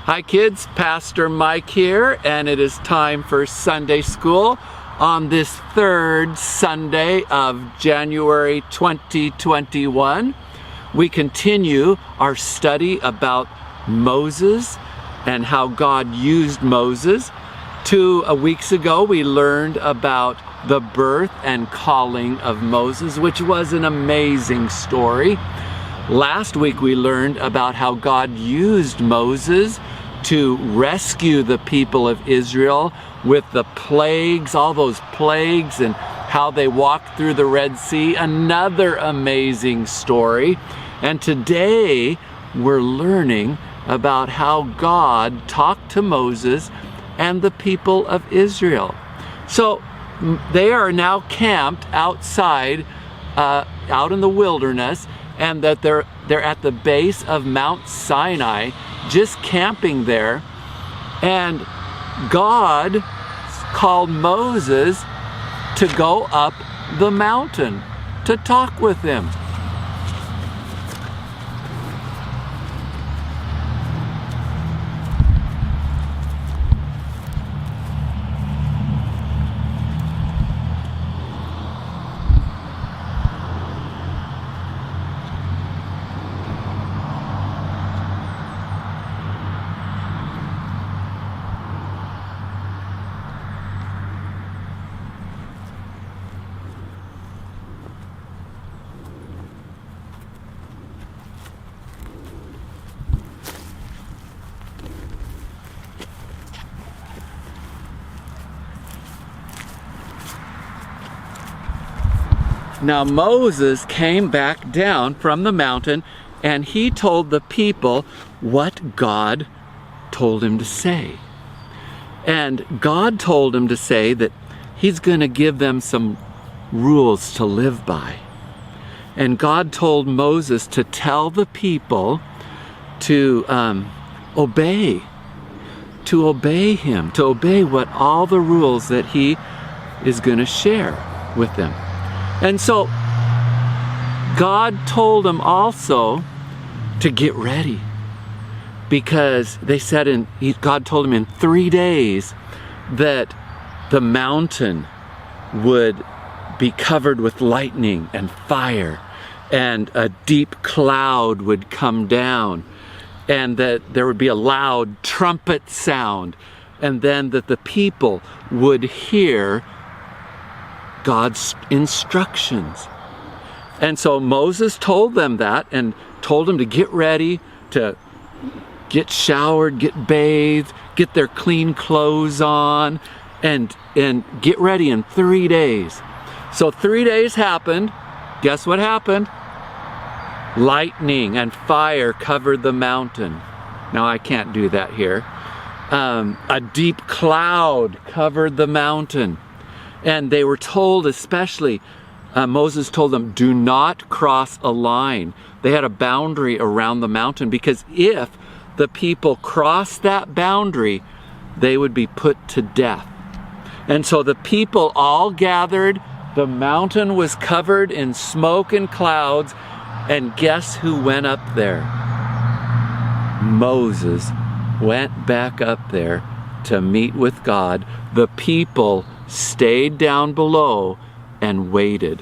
Hi kids, Pastor Mike here, and it is time for Sunday School on this third Sunday of January 2021. We continue our study about Moses and how God used Moses. 2 weeks ago we learned about the birth and calling of Moses, which was an amazing story. Last week we learned about how God used Moses to rescue the people of Israel with the plagues, all those plagues, and how they walked through the Red Sea. Another amazing story. And today we're learning about how God talked to Moses and the people of Israel. So they are now camped outside, out in the wilderness, and that they're at the base of Mount Sinai, just camping there. And God called Moses to go up the mountain to talk with him. Now Moses came back down from the mountain and he told the people what God told him to say. And God told him to say that he's going to give them some rules to live by. And God told Moses to tell the people to obey him, to obey what all the rules that he is going to share with them. And so God told them also to get ready, because they said God told him in 3 days that the mountain would be covered with lightning and fire, and a deep cloud would come down, and that there would be a loud trumpet sound, and then that the people would hear God's instructions. And so Moses told them that, and told them to get ready, to get showered, get bathed, get their clean clothes on, and get ready in 3 days. So 3 days happened. Guess what happened? Lightning and fire covered the mountain. Now I can't do that here. A deep cloud covered the mountain. And they were told, especially, Moses told them, do not cross a line. They had a boundary around the mountain, because if the people crossed that boundary, they would be put to death. And so the people all gathered. The mountain was covered in smoke and clouds. And guess who went up there? Moses went back up there to meet with God. The people stayed down below and waited.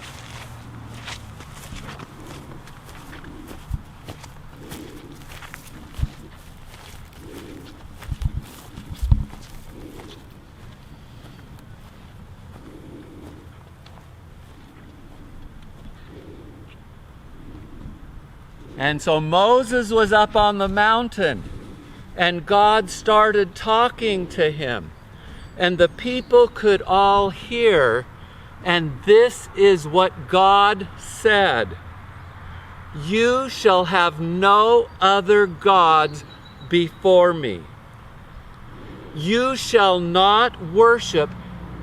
And so Moses was up on the mountain, and God started talking to him. And the people could all hear, and this is what God said: "You shall have no other gods before me. You shall not worship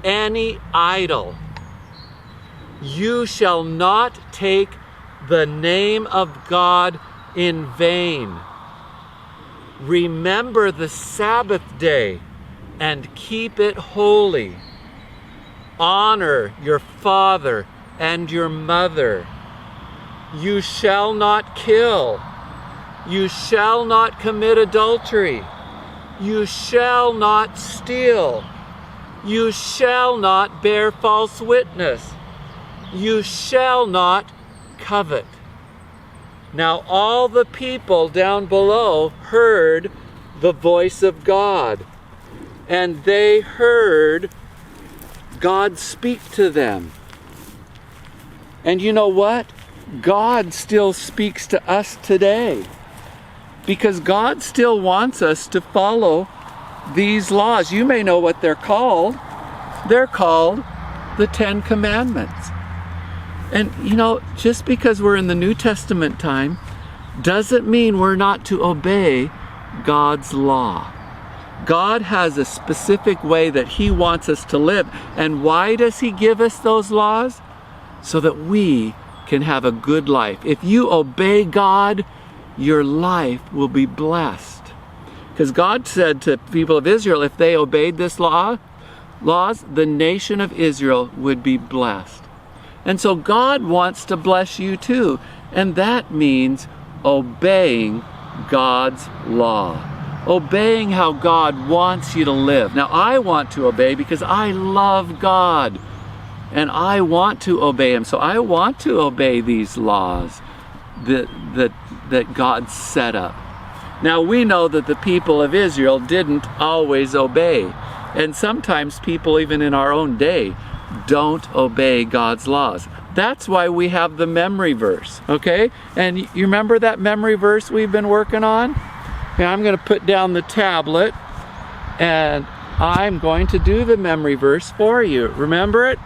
any idol. You shall not take the name of God in vain. Remember the Sabbath day and keep it holy. Honor your father and your mother. You shall not kill. You shall not commit adultery. You shall not steal. You shall not bear false witness. You shall not covet. Now all the people down below heard the voice of God, and they heard God speak to them. And you know what? God still speaks to us today, because God still wants us to follow these laws. You may know what they're called. They're called the Ten Commandments. And you know, just because we're in the New Testament time doesn't mean we're not to obey God's law. God has a specific way that He wants us to live. And why does He give us those laws? So that we can have a good life. If you obey God, your life will be blessed. Because God said to the people of Israel, if they obeyed this laws, the nation of Israel would be blessed. And so God wants to bless you too. And that means obeying God's law. Obeying how God wants you to live. Now I want to obey because I love God. And I want to obey Him. So I want to obey these laws that God set up. Now we know that the people of Israel didn't always obey. And sometimes people, even in our own day, don't obey God's laws. That's why we have the memory verse, okay? And you remember that memory verse we've been working on? Okay, I'm going to put down the tablet and I'm going to do the memory verse for you. Remember it?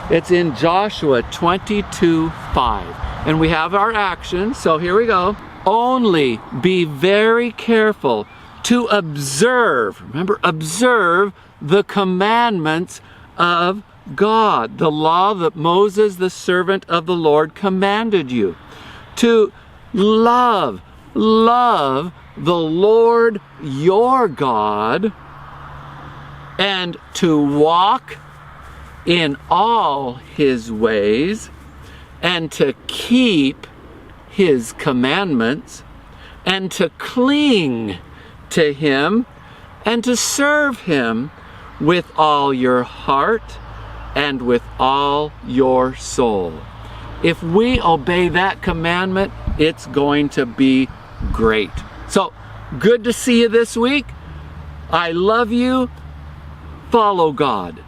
It's in Joshua 22:5. And we have our action, so here we go. Only be very careful to observe, remember, observe the commandments of God, the law that Moses, the servant of the Lord, commanded you. To love the Lord your God, and to walk in all His ways, and to keep His commandments, and to cling to Him, and to serve Him with all your heart and with all your soul. If we obey that commandment, it's going to be great. So, good to see you this week. I love you. Follow God.